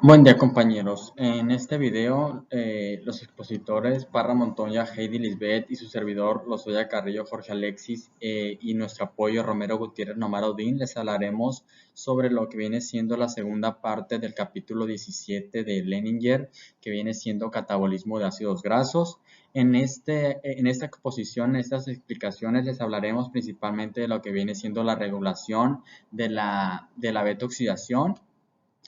Buen día compañeros, en este video los expositores Parra Montoya, Heidi Lisbeth y su servidor Lozoya Carrillo, Jorge Alexis y nuestro apoyo Romero Gutiérrez Nomarodín les hablaremos sobre lo que viene siendo la segunda parte del capítulo 17 de Leninger, que viene siendo catabolismo de ácidos grasos. En esta exposición, en estas explicaciones les hablaremos principalmente de lo que viene siendo la regulación de la beta-oxidación,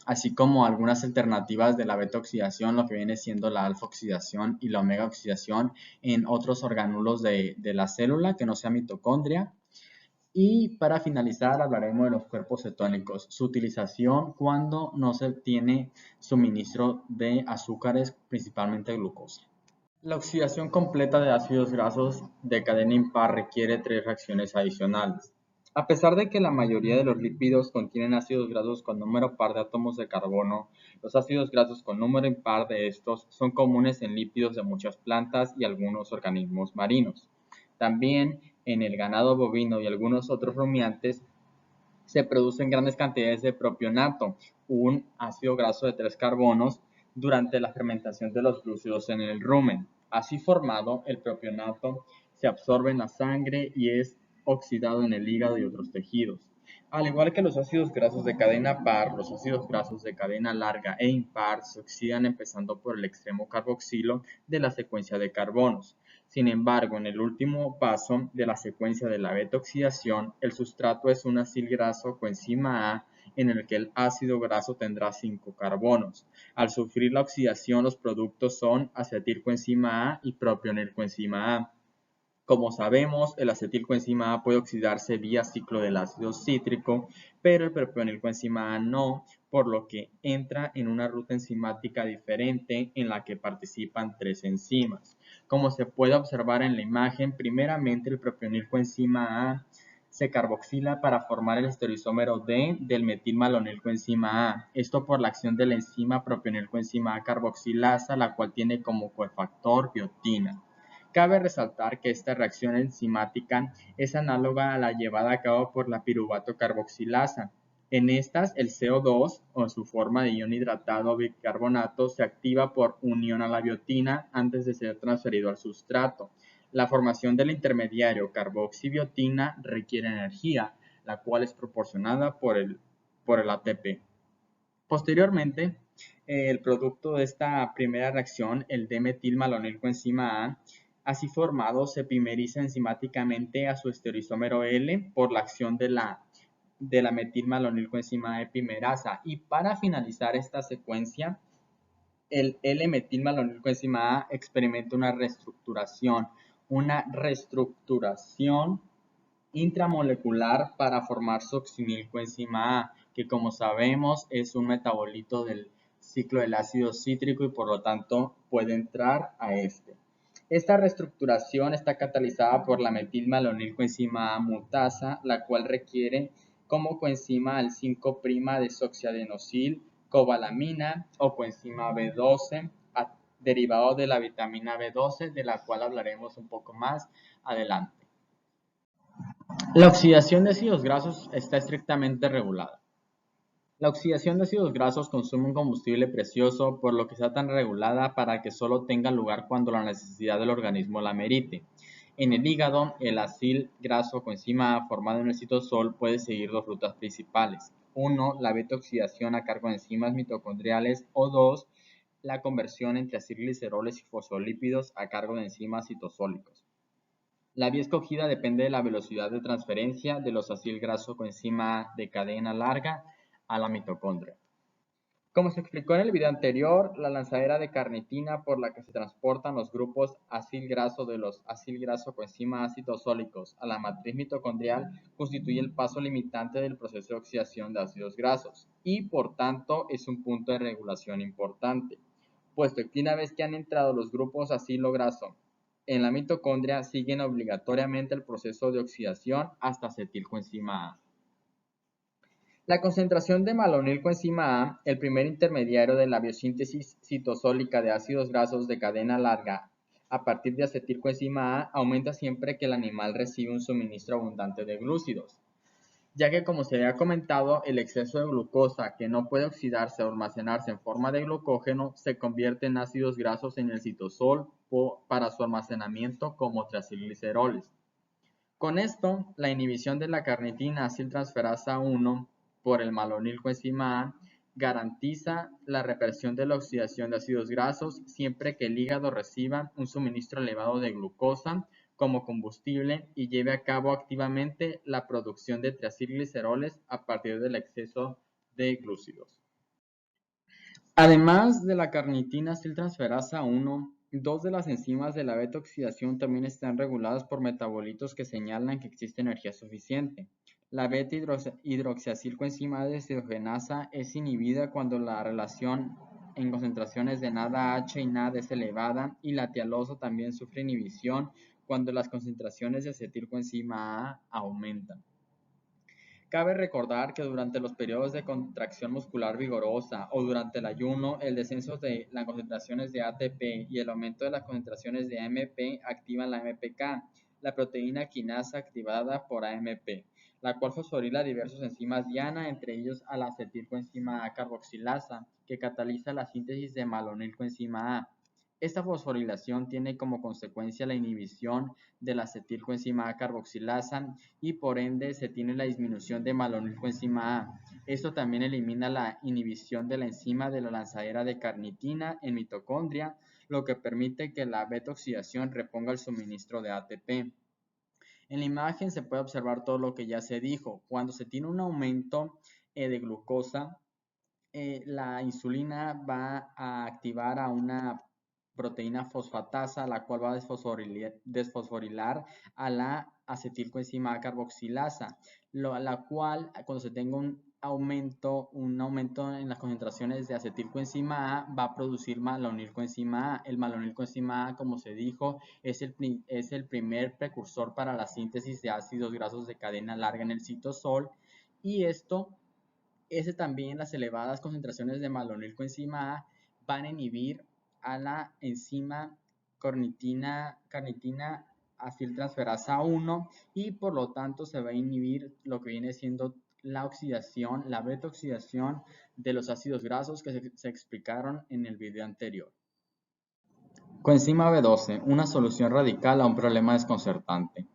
así como algunas alternativas de la beta-oxidación, lo que viene siendo la alfa-oxidación y la omega-oxidación en otros orgánulos de la célula que no sea mitocondria. Y para finalizar hablaremos de los cuerpos cetónicos, su utilización cuando no se tiene suministro de azúcares, principalmente glucosa. La oxidación completa de ácidos grasos de cadena impar requiere tres reacciones adicionales. A pesar de que la mayoría de los lípidos contienen ácidos grasos con número par de átomos de carbono, los ácidos grasos con número impar de estos son comunes en lípidos de muchas plantas y algunos organismos marinos. También en el ganado bovino y algunos otros rumiantes se producen grandes cantidades de propionato, un ácido graso de 3 carbonos, durante la fermentación de los glúcidos en el rumen. Así formado, el propionato se absorbe en la sangre y es oxidado en el hígado y otros tejidos. Al igual que los ácidos grasos de cadena par, los ácidos grasos de cadena larga e impar se oxidan empezando por el extremo carboxilo de la secuencia de carbonos. Sin embargo, en el último paso de la secuencia de la beta-oxidación, el sustrato es un acil graso coenzima A en el que el ácido graso tendrá 5 carbonos. Al sufrir la oxidación, los productos son acetilcoenzima A y propionilcoenzima A. Como sabemos, el acetilcoenzima A puede oxidarse vía ciclo del ácido cítrico, pero el propionilcoenzima A no, por lo que entra en una ruta enzimática diferente en la que participan tres enzimas. Como se puede observar en la imagen, primeramente el propionilcoenzima A se carboxila para formar el estereoisómero D del metilmalonilcoenzima A. Esto por la acción de la enzima propionilcoenzima A carboxilasa, la cual tiene como cofactor biotina. Cabe resaltar que esta reacción enzimática es análoga a la llevada a cabo por la piruvato carboxilasa. En estas, el CO2, o en su forma de ion hidratado bicarbonato, se activa por unión a la biotina antes de ser transferido al sustrato. La formación del intermediario carboxibiotina requiere energía, la cual es proporcionada por el ATP. Posteriormente, el producto de esta primera reacción, el D-metilmalonilcoenzima A, así formado, se pimeriza enzimáticamente a su estereoisómero L por la acción de la metilmalonilcoenzima A epimerasa. Y para finalizar esta secuencia, el L-metilmalonilcoenzima A experimenta una reestructuración intramolecular para formar succinilcoenzima A, que como sabemos es un metabolito del ciclo del ácido cítrico y por lo tanto puede entrar a este. Esta reestructuración está catalizada por la metilmalonilcoenzima A mutasa, la cual requiere como coenzima al 5'-desoxiadenosil cobalamina o coenzima B12, derivado de la vitamina B12, de la cual hablaremos un poco más adelante. La oxidación de ácidos grasos está estrictamente regulada. La oxidación de ácidos grasos consume un combustible precioso, por lo que está tan regulada para que solo tenga lugar cuando la necesidad del organismo la amerite. En el hígado, el acil graso coenzima A formado en el citosol puede seguir dos rutas principales. 1. La beta-oxidación a cargo de enzimas mitocondriales o 2. La conversión entre acilgliceroles y fosfolípidos a cargo de enzimas citosólicos. La vía escogida depende de la velocidad de transferencia de los acil graso coenzima A de cadena larga a la mitocondria. Como se explicó en el video anterior, la lanzadera de carnitina por la que se transportan los grupos acil graso de los acil graso coenzima A citosólicos a la matriz mitocondrial constituye el paso limitante del proceso de oxidación de ácidos grasos y, por tanto, es un punto de regulación importante, puesto que una vez que han entrado los grupos acilo graso en la mitocondria, siguen obligatoriamente el proceso de oxidación hasta acetilcoenzima A. La concentración de malonilcoenzima A, el primer intermediario de la biosíntesis citosólica de ácidos grasos de cadena larga a partir de acetilcoenzima A, aumenta siempre que el animal recibe un suministro abundante de glúcidos. ya que, como se había comentado, el exceso de glucosa que no puede oxidarse o almacenarse en forma de glucógeno se convierte en ácidos grasos en el citosol para su almacenamiento como triacilgliceroles. Con esto, la inhibición de la carnitina aciltransferasa 1 por el malonilcoenzima A garantiza la reversión de la oxidación de ácidos grasos siempre que el hígado reciba un suministro elevado de glucosa como combustible y lleve a cabo activamente la producción de triacilgliceroles a partir del exceso de glúcidos. Además de la carnitina aciltransferasa 1, dos de las enzimas de la beta-oxidación también están reguladas por metabolitos que señalan que existe energía suficiente. La beta-hidroxiacilcoenzima deshidrogenasa es inhibida cuando la relación en concentraciones de NADH y NAD es elevada, y la tialosa también sufre inhibición cuando las concentraciones de acetilcoenzima A aumentan. Cabe recordar que durante los periodos de contracción muscular vigorosa o durante el ayuno, el descenso de las concentraciones de ATP y el aumento de las concentraciones de AMP activan la AMPK, la proteína quinasa activada por AMP, la cual fosforila diversas enzimas diana, entre ellos a la acetilcoenzima A carboxilasa, que cataliza la síntesis de malonilcoenzima A. Esta fosforilación tiene como consecuencia la inhibición de la acetilcoenzima A carboxilasa y por ende se tiene la disminución de malonilcoenzima A. Esto también elimina la inhibición de la enzima de la lanzadera de carnitina en mitocondria, lo que permite que la beta-oxidación reponga el suministro de ATP. En la imagen se puede observar todo lo que ya se dijo. Cuando se tiene un aumento de glucosa, la insulina va a activar a una proteína fosfatasa, la cual va a desfosforilar a la acetilcoenzima carboxilasa, la cual cuando se tenga un aumento en las concentraciones de acetilcoenzima A va a producir malonilcoenzima A. El malonilcoenzima A, como se dijo, es el primer precursor para la síntesis de ácidos grasos de cadena larga en el citosol, y también las elevadas concentraciones de malonilcoenzima A van a inhibir a la enzima carnitina aciltransferasa 1, y por lo tanto se va a inhibir lo que viene siendo la oxidación, la beta-oxidación de los ácidos grasos que se explicaron en el video anterior. Coenzima B12, una solución radical a un problema desconcertante.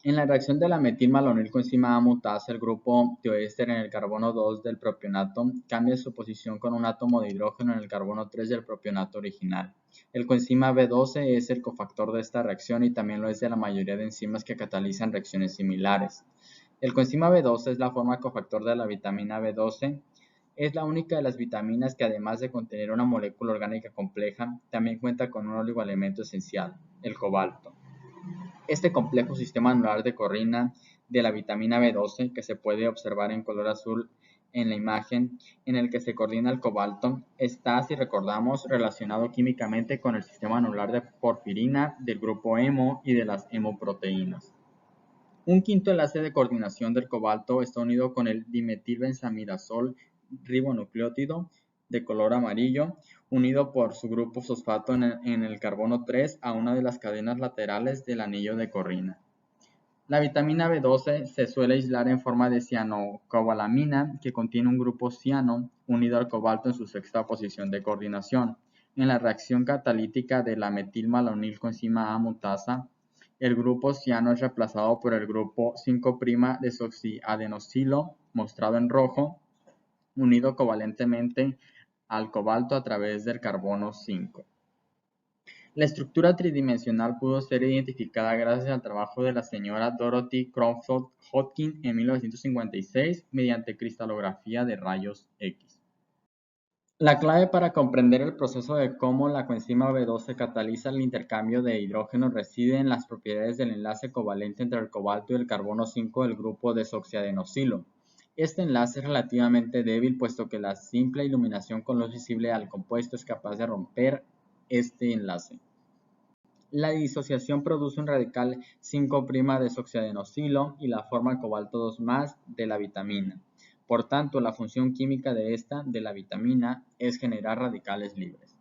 En la reacción de la metilmalonilcoenzima A mutasa, el grupo tioéster en el carbono 2 del propionato cambia su posición con un átomo de hidrógeno en el carbono 3 del propionato original. El coenzima B12 es el cofactor de esta reacción y también lo es de la mayoría de enzimas que catalizan reacciones similares. El coenzima B12 es la forma cofactor de la vitamina B12. Es la única de las vitaminas que, además de contener una molécula orgánica compleja, también cuenta con un oligoelemento esencial, el cobalto. Este complejo sistema anular de corrina de la vitamina B12, que se puede observar en color azul en la imagen, en el que se coordina el cobalto, está, si recordamos, relacionado químicamente con el sistema anular de porfirina del grupo hemo y de las hemoproteínas. Un quinto enlace de coordinación del cobalto está unido con el dimetilbenzimidazol ribonucleótido de color amarillo, unido por su grupo fosfato en el carbono 3 a una de las cadenas laterales del anillo de corrina. La vitamina B12 se suele aislar en forma de cianocobalamina, que contiene un grupo ciano unido al cobalto en su sexta posición de coordinación. En la reacción catalítica de la metilmalonilcoenzima A mutasa, el grupo ciano es reemplazado por el grupo 5'-desoxiadenosilo, mostrado en rojo, unido covalentemente al cobalto a través del carbono 5. La estructura tridimensional pudo ser identificada gracias al trabajo de la señora Dorothy Cromford Hodgkin en 1956 mediante cristalografía de rayos X. La clave para comprender el proceso de cómo la coenzima B12 cataliza el intercambio de hidrógeno reside en las propiedades del enlace covalente entre el cobalto y el carbono 5 del grupo desoxiadenosilo. Este enlace es relativamente débil, puesto que la simple iluminación con luz visible al compuesto es capaz de romper este enlace. La disociación produce un radical 5'-desoxiadenosilo y la forma cobalto 2+ de la vitamina. Por tanto, la función química de la vitamina, es generar radicales libres.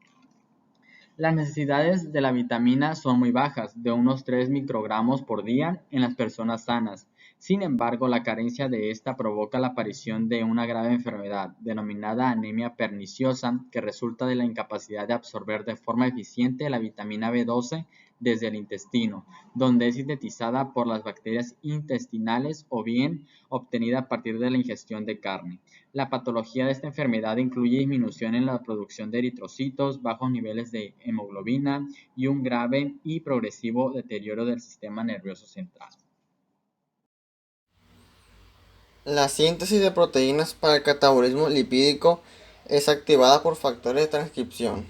Las necesidades de la vitamina son muy bajas, de unos 3 microgramos por día en las personas sanas, Sin embargo, la carencia de esta provoca la aparición de una grave enfermedad, denominada anemia perniciosa, que resulta de la incapacidad de absorber de forma eficiente la vitamina B12 desde el intestino, donde es sintetizada por las bacterias intestinales o bien obtenida a partir de la ingestión de carne. La patología de esta enfermedad incluye disminución en la producción de eritrocitos, bajos niveles de hemoglobina y un grave y progresivo deterioro del sistema nervioso central. La síntesis de proteínas para el catabolismo lipídico es activada por factores de transcripción.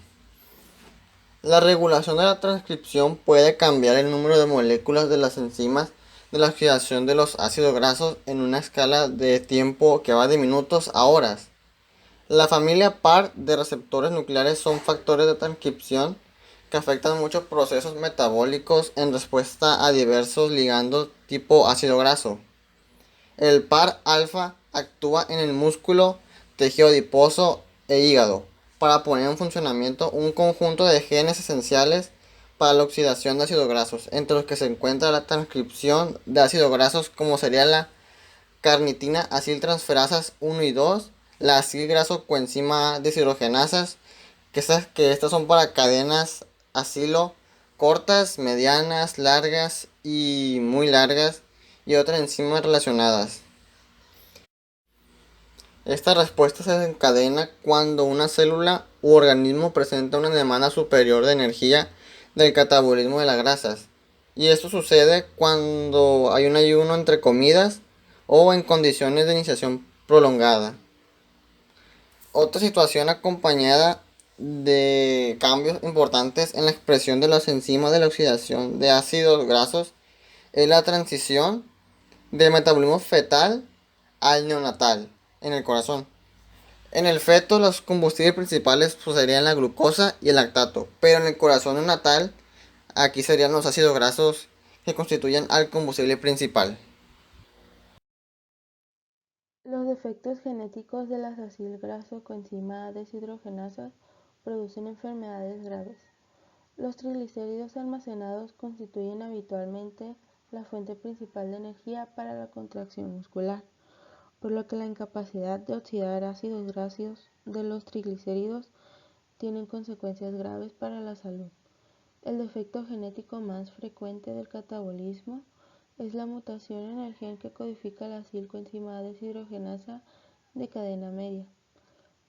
La regulación de la transcripción puede cambiar el número de moléculas de las enzimas de la oxidación de los ácidos grasos en una escala de tiempo que va de minutos a horas. La familia par de receptores nucleares son factores de transcripción que afectan muchos procesos metabólicos en respuesta a diversos ligandos tipo ácido graso. El par alfa actúa en el músculo, tejido adiposo e hígado para poner en funcionamiento un conjunto de genes esenciales para la oxidación de ácidos grasos, entre los que se encuentra la transcripción de ácidos grasos como sería la carnitina aciltransferasas 1 y 2, la acilgraso coenzima deshidrogenasas, que estas son para cadenas acilo cortas, medianas, largas y muy largas y otras enzimas relacionadas. Esta respuesta se desencadena cuando una célula u organismo presenta una demanda superior de energía del catabolismo de las grasas. Y esto sucede cuando hay un ayuno entre comidas o en condiciones de iniciación prolongada. Otra situación acompañada de cambios importantes en la expresión de las enzimas de la oxidación de ácidos grasos es la transición del metabolismo fetal al neonatal en el corazón. En el feto los combustibles principales pues, serían la glucosa y el lactato, pero en el corazón neonatal aquí serían los ácidos grasos que constituyen al combustible principal. Los defectos genéticos de las acilgraso-coenzima deshidrogenasas producen enfermedades graves. Los triglicéridos almacenados constituyen habitualmente la fuente principal de energía para la contracción muscular, por lo que la incapacidad de oxidar ácidos grasos de los triglicéridos tiene consecuencias graves para la salud. El defecto genético más frecuente del catabolismo es la mutación en el gen que codifica la acilcoenzima deshidrogenasa de cadena media.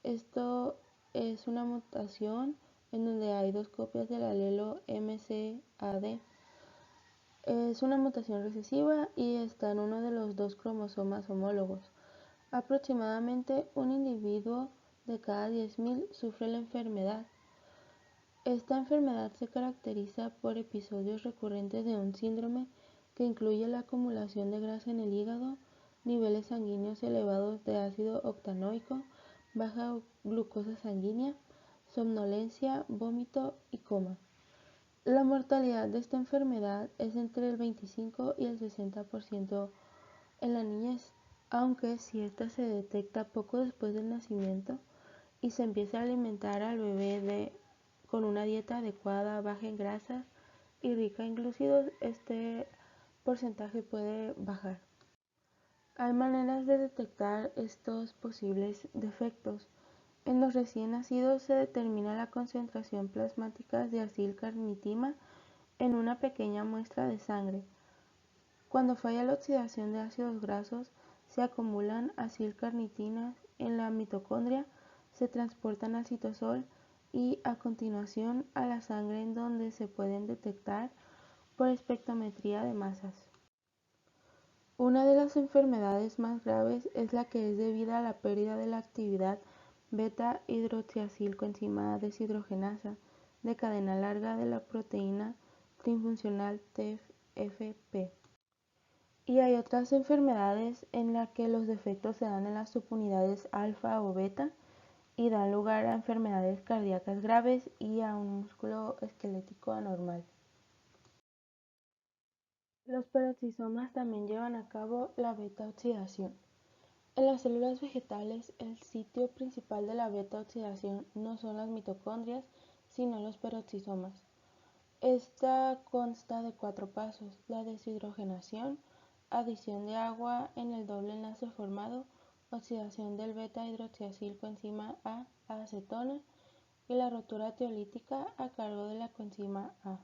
Esto es una mutación en donde hay dos copias del alelo MCAD. Es una mutación recesiva y está en uno de los dos cromosomas homólogos. Aproximadamente un individuo de cada 10.000 sufre la enfermedad. Esta enfermedad se caracteriza por episodios recurrentes de un síndrome que incluye la acumulación de grasa en el hígado, niveles sanguíneos elevados de ácido octanoico, baja glucosa sanguínea, somnolencia, vómito y coma. La mortalidad de esta enfermedad es entre el 25 y el 60% en la niñez, aunque si esta se detecta poco después del nacimiento y se empieza a alimentar al bebé con una dieta adecuada, baja en grasas y rica en glúcidos, este porcentaje puede bajar. Hay maneras de detectar estos posibles defectos. En los recién nacidos se determina la concentración plasmática de acilcarnitina en una pequeña muestra de sangre. Cuando falla la oxidación de ácidos grasos, se acumulan acilcarnitinas en la mitocondria, se transportan al citosol y a continuación a la sangre en donde se pueden detectar por espectrometría de masas. Una de las enfermedades más graves es la que es debida a la pérdida de la actividad beta-hidroxiacilcoenzima deshidrogenasa de cadena larga de la proteína trifuncional TFP. Y hay otras enfermedades en las que los defectos se dan en las subunidades alfa o beta y dan lugar a enfermedades cardíacas graves y a un músculo esquelético anormal. Los peroxisomas también llevan a cabo la beta-oxidación. En las células vegetales, el sitio principal de la beta-oxidación no son las mitocondrias, sino los peroxisomas. Esta consta de 4 pasos: la deshidrogenación, adición de agua en el doble enlace formado, oxidación del beta-hidroxiazil coenzima A a acetona y la rotura teolítica a cargo de la coenzima A.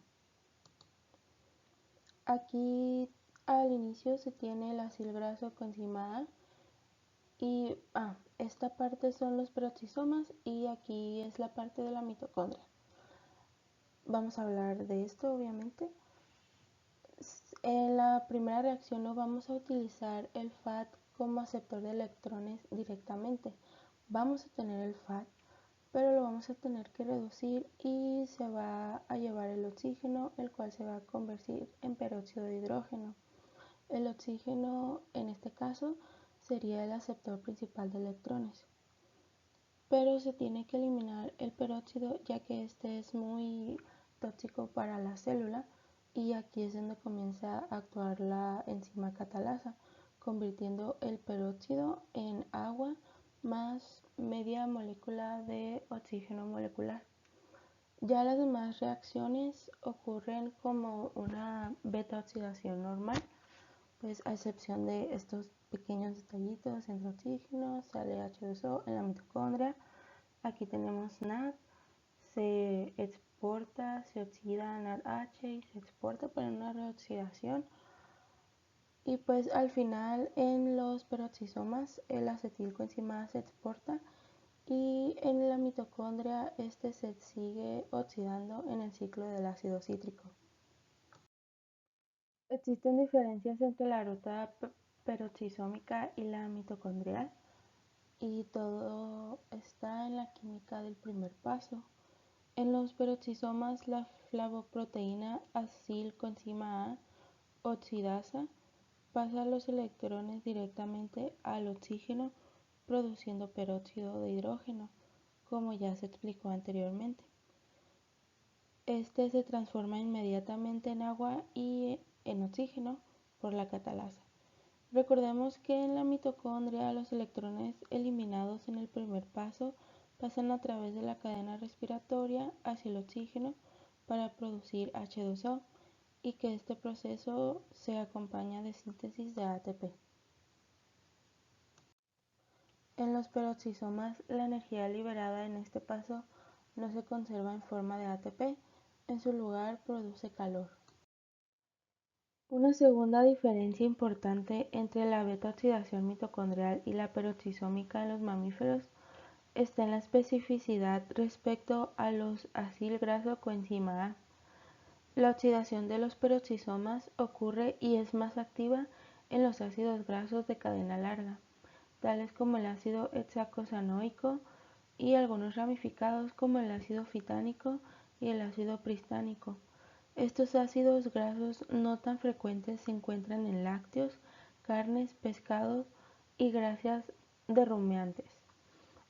Aquí al inicio se tiene el acil graso coenzima A y esta parte son los peroxisomas y aquí es la parte de la mitocondria. Vamos a hablar de esto obviamente. En la primera reacción no vamos a utilizar el FAT como aceptor de electrones directamente. Vamos a tener el FAT, pero lo vamos a tener que reducir y se va a llevar el oxígeno, el cual se va a convertir en peróxido de hidrógeno. El oxígeno en este caso sería el aceptor principal de electrones. Pero se tiene que eliminar el peróxido ya que este es muy tóxico para la célula y aquí es donde comienza a actuar la enzima catalasa, convirtiendo el peróxido en agua más media molécula de oxígeno molecular. Ya las demás reacciones ocurren como una beta oxidación normal, pues a excepción de estos pequeños detallitos entre oxígeno, sale H2O en la mitocondria. Aquí tenemos NAD, se exporta, se oxida NADH y se exporta para una reoxidación. Y pues al final en los peroxisomas el acetilcoenzima A se exporta y en la mitocondria este se sigue oxidando en el ciclo del ácido cítrico. Existen diferencias entre la ruta peroxisómica y la mitocondrial y todo está en la química del primer paso. En los peroxisomas, la flavoproteína acilcoenzima A oxidasa pasa los electrones directamente al oxígeno produciendo peróxido de hidrógeno, como ya se explicó anteriormente. Este se transforma inmediatamente en agua y en oxígeno por la catalasa. Recordemos que en la mitocondria los electrones eliminados en el primer paso pasan a través de la cadena respiratoria hacia el oxígeno para producir H2O y que este proceso se acompaña de síntesis de ATP. En los peroxisomas la energía liberada en este paso no se conserva en forma de ATP, en su lugar produce calor. Una segunda diferencia importante entre la beta-oxidación mitocondrial y la peroxisómica en los mamíferos está en la especificidad respecto a los acil graso coenzima A. La oxidación de los peroxisomas ocurre y es más activa en los ácidos grasos de cadena larga, tales como el ácido hexacosanoico y algunos ramificados como el ácido fitánico y el ácido pristánico. Estos ácidos grasos no tan frecuentes se encuentran en lácteos, carnes, pescados y grasas de rumiantes.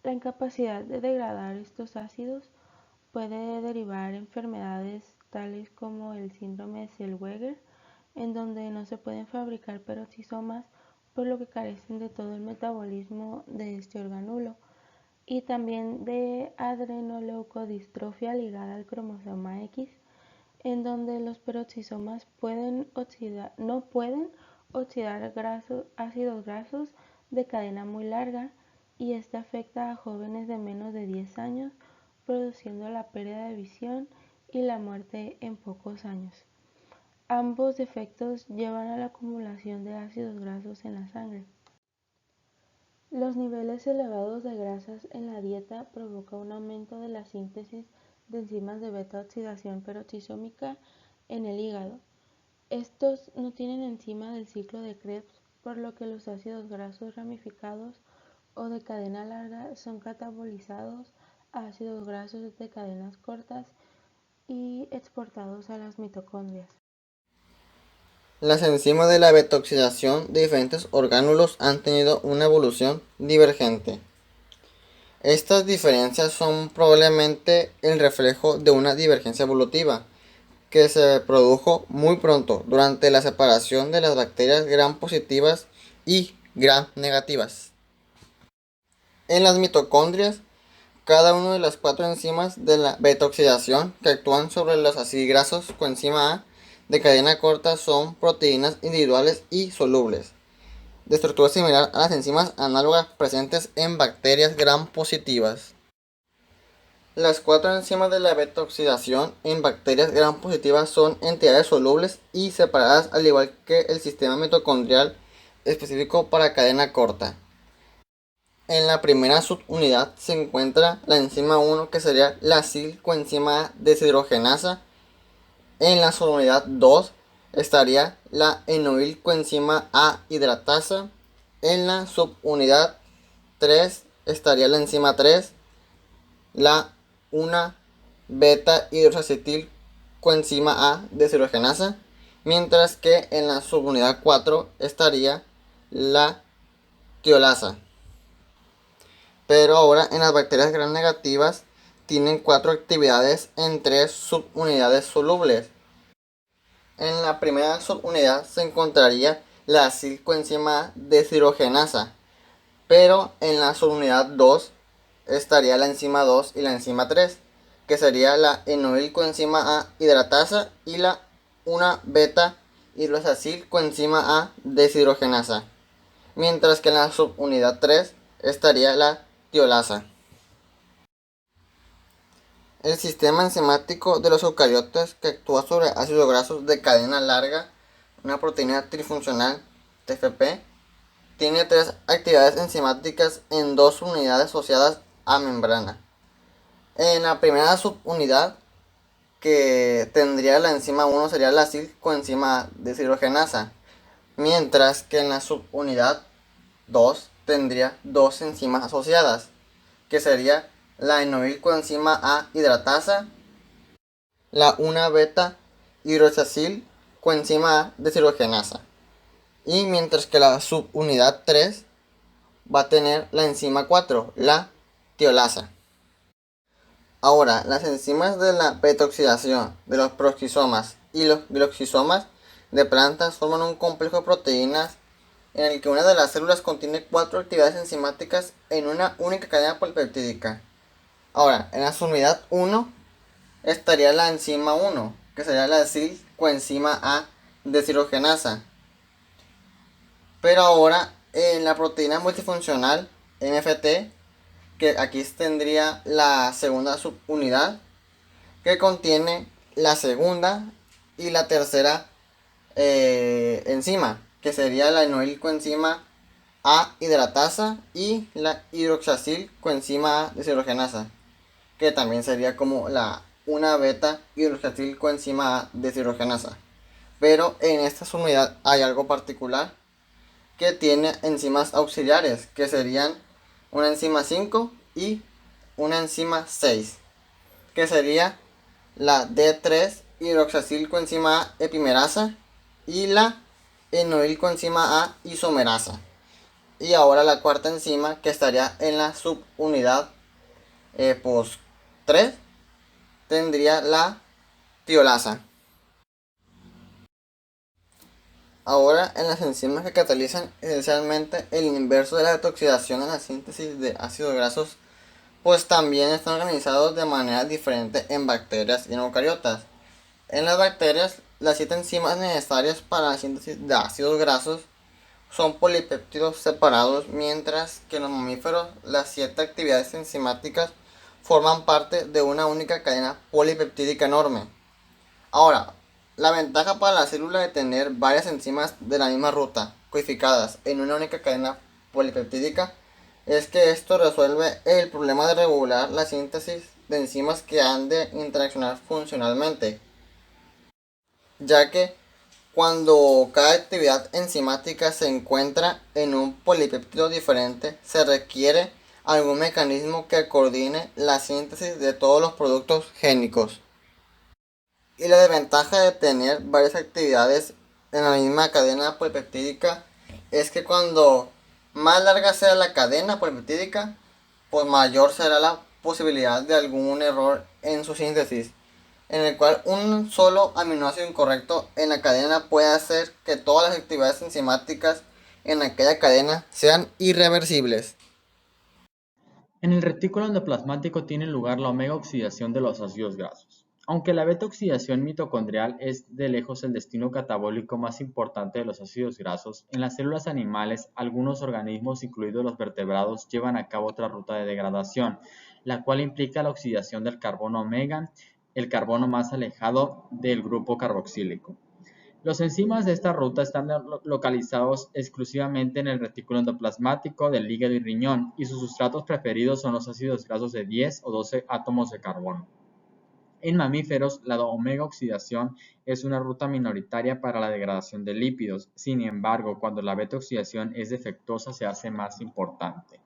La incapacidad de degradar estos ácidos puede derivar enfermedades tales como el síndrome de Zellweger, en donde no se pueden fabricar peroxisomas por lo que carecen de todo el metabolismo de este organulo, y también de adrenoleucodistrofia ligada al cromosoma X, en donde los peroxisomas no pueden oxidar ácidos grasos de cadena muy larga y este afecta a jóvenes de menos de 10 años, produciendo la pérdida de visión y la muerte en pocos años. Ambos defectos llevan a la acumulación de ácidos grasos en la sangre. Los niveles elevados de grasas en la dieta provocan un aumento de la síntesis de enzimas de beta-oxidación peroxisómica en el hígado. Estos no tienen enzima del ciclo de Krebs, por lo que los ácidos grasos ramificados o de cadena larga son catabolizados a ácidos grasos de cadenas cortas y exportados a las mitocondrias. Las enzimas de la beta-oxidación de diferentes orgánulos han tenido una evolución divergente. Estas diferencias son probablemente el reflejo de una divergencia evolutiva que se produjo muy pronto durante la separación de las bacterias gram positivas y gram negativas. En las mitocondrias, cada una de las 4 enzimas de la beta-oxidación que actúan sobre los ácidos grasos coenzima A de cadena corta son proteínas individuales y solubles, de estructura similar a las enzimas análogas presentes en bacterias gram positivas. Las 4 enzimas de la beta-oxidación en bacterias gram positivas son entidades solubles y separadas, al igual que el sistema mitocondrial específico para cadena corta. En la primera subunidad se encuentra la enzima 1, que sería la acil-coenzima A deshidrogenasa. En la subunidad 2 estaría la enoil-coenzima A hidratasa. En la subunidad 3 estaría la enzima 3, la 1 beta hidroxacetil coenzima A deshidrogenasa, mientras que en la subunidad 4 estaría la tiolasa. Pero ahora en las bacterias gram negativas tienen 4 actividades en 3 subunidades solubles. En la primera subunidad se encontraría la acil-coenzima A deshidrogenasa, pero en la subunidad 2 estaría la enzima 2 y la enzima 3, que sería la enoil-coenzima A hidratasa y la 1 beta hidroxacil-coenzima A deshidrogenasa, mientras que en la subunidad 3 estaría la tiolasa. El sistema enzimático de los eucariotas, que actúa sobre ácidos grasos de cadena larga, una proteína trifuncional TFP, tiene 3 actividades enzimáticas en 2 unidades asociadas a membrana. En la primera subunidad, que tendría la enzima 1, sería la acil-coenzima A deshidrogenasa, mientras que en la subunidad 2 tendría 2 enzimas asociadas, que sería la enoil-coenzima A hidratasa, la 1 beta hidroxacil coenzima A deshidrogenasa. Y mientras que la subunidad 3 va a tener la enzima 4, la tiolasa. Ahora, las enzimas de la beta-oxidación de los peroxisomas y los glicosomas de plantas forman un complejo de proteínas en el que una de las células contiene 4 actividades enzimáticas en una única cadena polipeptídica. Ahora, en la subunidad 1 estaría la enzima 1, que sería la acil-coenzima A deshidrogenasa. Pero ahora en la proteína multifuncional MFT, que aquí tendría la segunda subunidad, que contiene la segunda y la tercera enzima, que sería la enoil-coenzima A hidratasa y la hidroxacil coenzima A deshidrogenasa, que también sería como la 1 beta hidroxacil coenzima A deshidrogenasa. Pero en esta subunidad hay algo particular, que tiene enzimas auxiliares, que serían una enzima 5 y una enzima 6, que sería la D3 hidroxacil-coenzima A epimerasa y la enoil-coenzima A isomerasa. Y ahora la cuarta enzima, que estaría en la subunidad 3, tendría la tiolasa. Ahora, en las enzimas que catalizan esencialmente el inverso de la detoxidación en la síntesis de ácidos grasos, pues también están organizados de manera diferente en bacterias y en eucariotas. En las bacterias, las 7 enzimas necesarias para la síntesis de ácidos grasos son polipéptidos separados, mientras que en los mamíferos las 7 actividades enzimáticas forman parte de una única cadena polipeptídica enorme. Ahora, la ventaja para la célula de tener varias enzimas de la misma ruta codificadas en una única cadena polipeptídica es que esto resuelve el problema de regular la síntesis de enzimas que han de interaccionar funcionalmente, ya que cuando cada actividad enzimática se encuentra en un polipéptido diferente, se requiere algún mecanismo que coordine la síntesis de todos los productos génicos. Y la desventaja de tener varias actividades en la misma cadena polipeptídica es que cuando más larga sea la cadena polipeptídica, pues mayor será la posibilidad de algún error en su síntesis, en el cual un solo aminoácido incorrecto en la cadena puede hacer que todas las actividades enzimáticas en aquella cadena sean irreversibles. En el retículo endoplasmático tiene lugar la omega-oxidación de los ácidos grasos. Aunque la beta-oxidación mitocondrial es de lejos el destino catabólico más importante de los ácidos grasos, en las células animales algunos organismos, incluidos los vertebrados, llevan a cabo otra ruta de degradación, la cual implica la oxidación del carbono omega, el carbono más alejado del grupo carboxílico. Los enzimas de esta ruta están localizados exclusivamente en el retículo endoplasmático del hígado y riñón, y sus sustratos preferidos son los ácidos grasos de 10 o 12 átomos de carbono. En mamíferos, la omega-oxidación es una ruta minoritaria para la degradación de lípidos. Sin embargo, cuando la beta-oxidación es defectuosa, se hace más importante.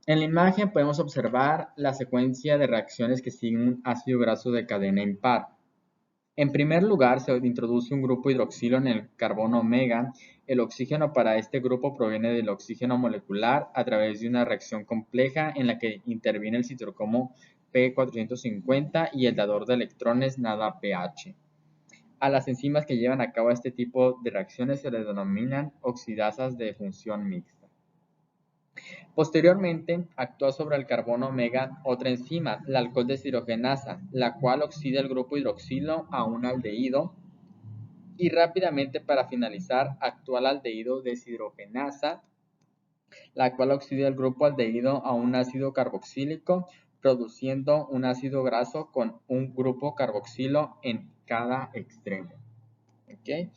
En la imagen podemos observar la secuencia de reacciones que siguen un ácido graso de cadena impar. En primer lugar, se introduce un grupo hidroxilo en el carbono omega. El oxígeno para este grupo proviene del oxígeno molecular a través de una reacción compleja en la que interviene el citocromo P450 y el dador de electrones NADPH. A las enzimas que llevan a cabo este tipo de reacciones se les denominan oxidasas de función mixta. Posteriormente, actúa sobre el carbono omega otra enzima, la alcohol deshidrogenasa, la cual oxida el grupo hidroxilo a un aldehído y rápidamente para finalizar actúa la aldehído deshidrogenasa, la cual oxida el grupo aldehído a un ácido carboxílico, produciendo un ácido graso con un grupo carboxilo en cada extremo. ¿Okay?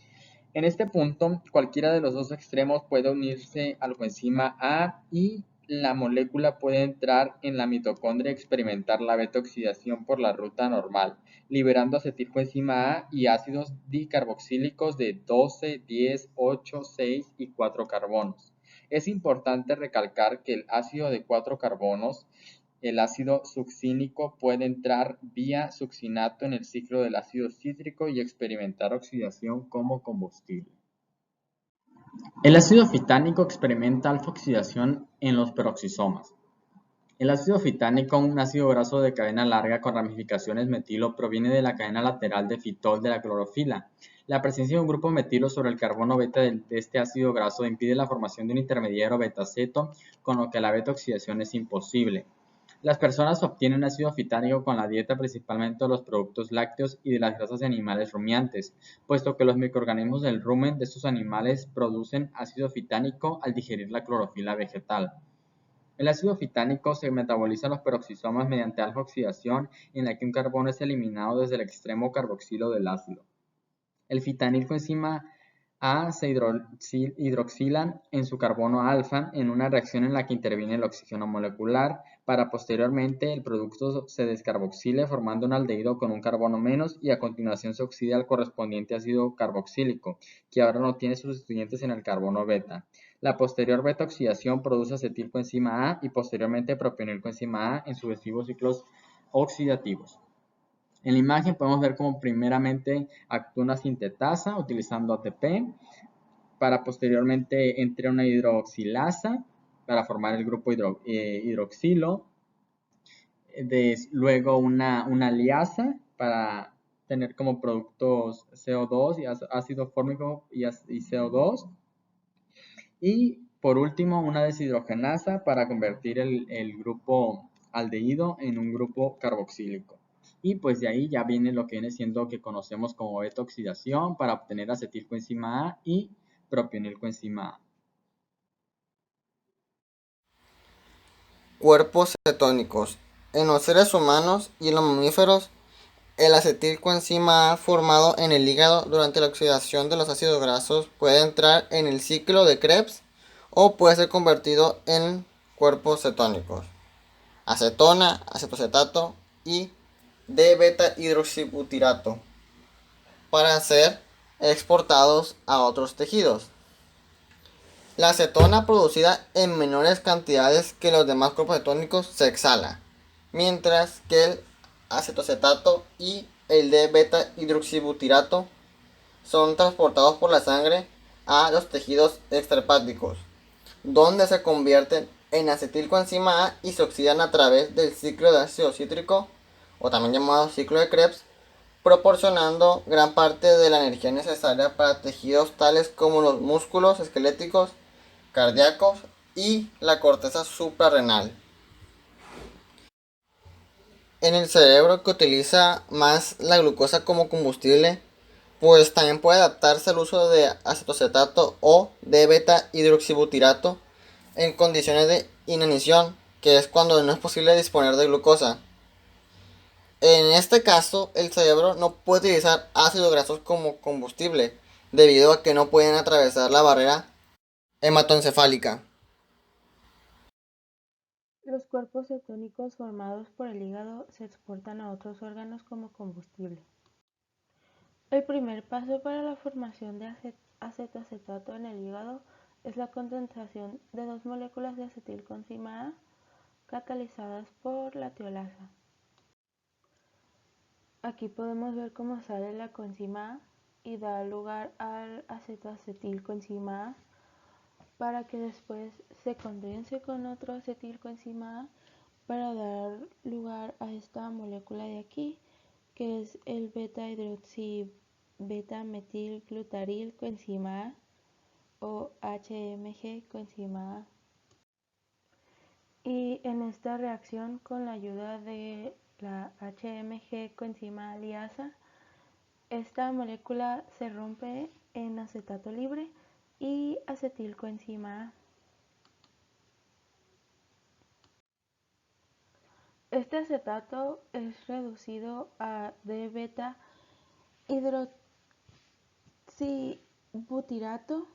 En este punto, cualquiera de los dos extremos puede unirse a la coenzima A y la molécula puede entrar en la mitocondria y experimentar la beta-oxidación por la ruta normal, liberando acetilcoenzima A y ácidos dicarboxílicos de 12, 10, 8, 6 y 4 carbonos. Es importante recalcar que el ácido de 4 carbonos, el ácido succínico, puede entrar vía succinato en el ciclo del ácido cítrico y experimentar oxidación como combustible. El ácido fitánico experimenta alfa-oxidación en los peroxisomas. El ácido fitánico, un ácido graso de cadena larga con ramificaciones metilo, proviene de la cadena lateral de fitol de la clorofila. La presencia de un grupo metilo sobre el carbono beta de este ácido graso impide la formación de un intermediario beta-ceto, con lo que la beta-oxidación es imposible. Las personas obtienen ácido fitánico con la dieta principalmente de los productos lácteos y de las grasas de animales rumiantes, puesto que los microorganismos del rumen de estos animales producen ácido fitánico al digerir la clorofila vegetal. El ácido fitánico se metaboliza en los peroxisomas mediante alfa-oxidación, en la que un carbono es eliminado desde el extremo carboxilo del ácido. El fitanilcoenzima A se hidroxilan en su carbono alfa en una reacción en la que interviene el oxígeno molecular, para posteriormente el producto se descarboxile formando un aldehído con un carbono menos y a continuación se oxida al correspondiente ácido carboxílico, que ahora no tiene sustituyentes en el carbono beta. La posterior beta-oxidación produce acetilcoenzima A y posteriormente propionilcoenzima A en sucesivos ciclos oxidativos. En la imagen podemos ver cómo primeramente actúa una sintetasa utilizando ATP, para posteriormente entrar una hidroxilasa para formar el grupo hidroxilo, luego una liasa para tener como productos CO2 y ácido fórmico y CO2, y por último una deshidrogenasa para convertir el grupo aldehído en un grupo carboxílico. Y pues de ahí ya viene lo que viene siendo que conocemos como beta-oxidación para obtener acetilcoenzima A y propionilcoenzima A. Cuerpos cetónicos. En los seres humanos y en los mamíferos, el acetilcoenzima A formado en el hígado durante la oxidación de los ácidos grasos puede entrar en el ciclo de Krebs o puede ser convertido en cuerpos cetónicos: acetona, acetocetato y D-beta hidroxibutirato, para ser exportados a otros tejidos. La acetona, producida en menores cantidades que los demás cuerpos cetónicos, se exhala, mientras que el acetocetato y el D-beta hidroxibutirato son transportados por la sangre a los tejidos extrahepáticos, donde se convierten en acetilcoenzima A y se oxidan a través del ciclo de ácido cítrico, o también llamado ciclo de Krebs, proporcionando gran parte de la energía necesaria para tejidos tales como los músculos esqueléticos, cardíacos y la corteza suprarrenal. En el cerebro, que utiliza más la glucosa como combustible, pues también puede adaptarse al uso de acetocetato o de beta hidroxibutirato en condiciones de inanición, que es cuando no es posible disponer de glucosa. En este caso, el cerebro no puede utilizar ácidos grasos como combustible, debido a que no pueden atravesar la barrera hematoencefálica. Los cuerpos cetónicos formados por el hígado se exportan a otros órganos como combustible. El primer paso para la formación de acetoacetato en el hígado es la condensación de dos moléculas de acetilcoenzima A catalizadas por la tiolasa. Aquí podemos ver cómo sale la coenzima A y da lugar al acetoacetilcoenzima A para que después se condense con otro acetilcoenzima A para dar lugar a esta molécula de aquí, que es el beta-hidroxi-beta-metilglutaril-coenzima A o HMG coenzima A. Y en esta reacción, con la ayuda de la HMG coenzima A liasa, esta molécula se rompe en acetato libre y acetilcoenzima A. Este acetato es reducido a D-beta hidroxibutirato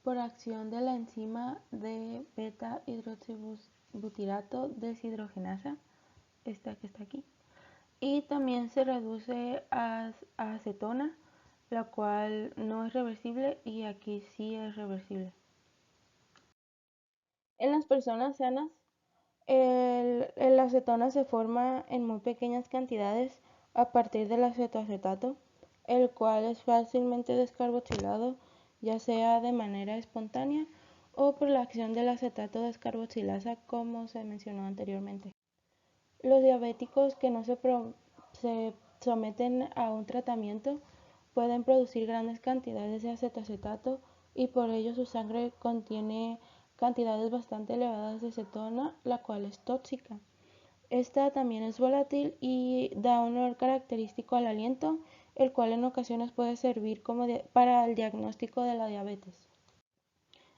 por acción de la enzima D-beta hidroxibutirato deshidrogenasa, esta que está aquí. Y también se reduce a acetona, la cual no es reversible y aquí sí es reversible. En las personas sanas, el acetona se forma en muy pequeñas cantidades a partir del acetoacetato, el cual es fácilmente descarboxilado, ya sea de manera espontánea o por la acción del acetato descarboxilasa, como se mencionó anteriormente. Los diabéticos que no se someten a un tratamiento pueden producir grandes cantidades de acetoacetato y por ello su sangre contiene cantidades bastante elevadas de cetona, la cual es tóxica. Esta también es volátil y da un olor característico al aliento, el cual en ocasiones puede servir para el diagnóstico de la diabetes.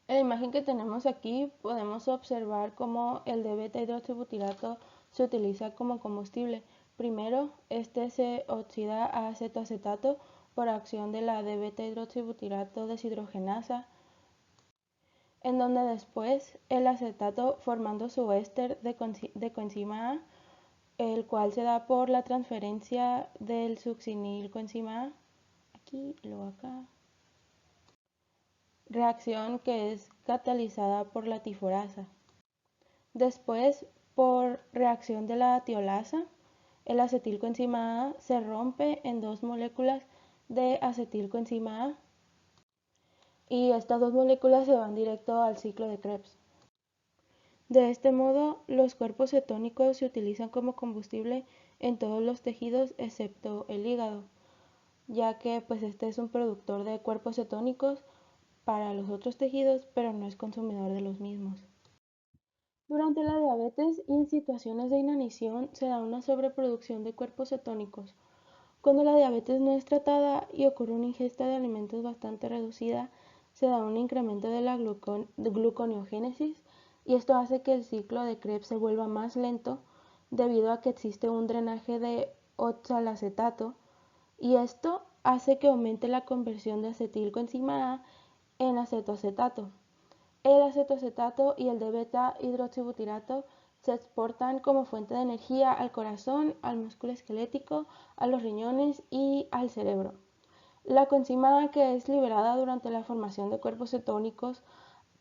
En la imagen que tenemos aquí podemos observar cómo el de beta hidroxibutirato se utiliza como combustible. Primero, este se oxida a acetoacetato por acción de la de beta hidroxibutirato deshidrogenasa, en donde después el acetato formando su éster de coenzima A, el cual se da por la transferencia del succinil coenzima A, aquí y luego acá. Reacción que es catalizada por la tiforasa. Después, por reacción de la tiolasa, el acetilcoenzima A se rompe en dos moléculas de acetilcoenzima A y estas dos moléculas se van directo al ciclo de Krebs. De este modo, los cuerpos cetónicos se utilizan como combustible en todos los tejidos excepto el hígado, ya que pues este es un productor de cuerpos cetónicos para los otros tejidos, pero no es consumidor de los mismos. Durante la diabetes y en situaciones de inanición se da una sobreproducción de cuerpos cetónicos. Cuando la diabetes no es tratada y ocurre una ingesta de alimentos bastante reducida, se da un incremento de la gluconeogénesis y esto hace que el ciclo de Krebs se vuelva más lento debido a que existe un drenaje de oxalacetato y esto hace que aumente la conversión de acetilcoenzima A en acetoacetato. El acetoacetato y el de beta hidroxibutirato se exportan como fuente de energía al corazón, al músculo esquelético, a los riñones y al cerebro. La coenzima A, que es liberada durante la formación de cuerpos cetónicos,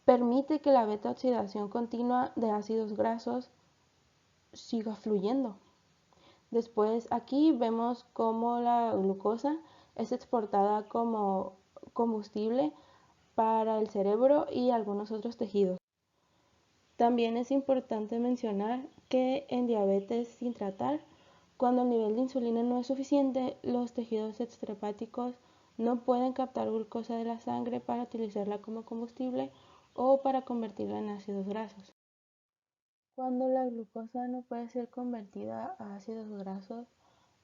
permite que la beta oxidación continua de ácidos grasos siga fluyendo. Después aquí vemos cómo la glucosa es exportada como combustible para el cerebro y algunos otros tejidos. También es importante mencionar que en diabetes sin tratar, cuando el nivel de insulina no es suficiente, los tejidos extrahepáticos no pueden captar glucosa de la sangre para utilizarla como combustible o para convertirla en ácidos grasos. Cuando la glucosa no puede ser convertida a ácidos grasos,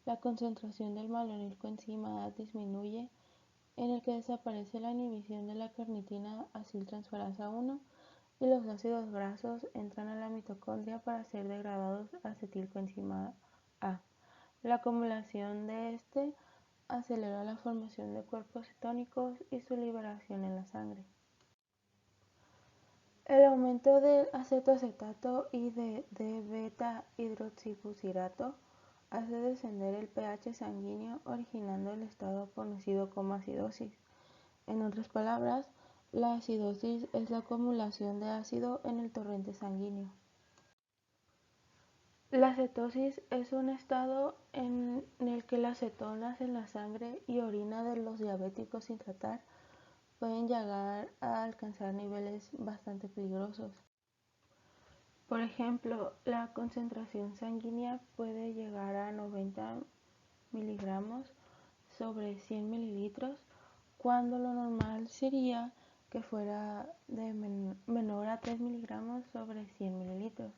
la concentración del malonilcoenzima A disminuye, en el que desaparece la inhibición de la carnitina aciltransferasa 1 y los ácidos grasos entran a la mitocondria para ser degradados a acetilcoenzima A. La acumulación de este acelera la formación de cuerpos cetónicos y su liberación en la sangre. El aumento del acetoacetato y de beta-hidroxibutirato hace descender el pH sanguíneo, originando el estado conocido como acidosis. En otras palabras, la acidosis es la acumulación de ácido en el torrente sanguíneo. La cetosis es un estado en el que las cetonas en la sangre y orina de los diabéticos sin tratar pueden llegar a alcanzar niveles bastante peligrosos. Por ejemplo, la concentración sanguínea puede llegar a 90 miligramos sobre 100 mililitros, cuando lo normal sería que fuera de menor a 3 miligramos sobre 100 mililitros.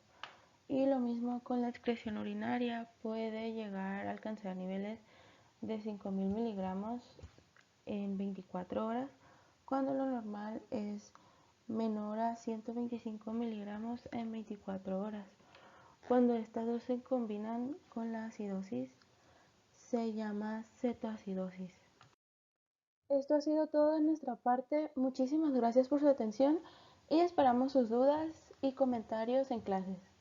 Y lo mismo con la excreción urinaria, puede llegar a alcanzar niveles de 5000 miligramos en 24 horas, cuando lo normal es menor a 125 miligramos en 24 horas. Cuando estas dos se combinan con la acidosis, se llama cetoacidosis. Esto ha sido todo de nuestra parte. Muchísimas gracias por su atención y esperamos sus dudas y comentarios en clases.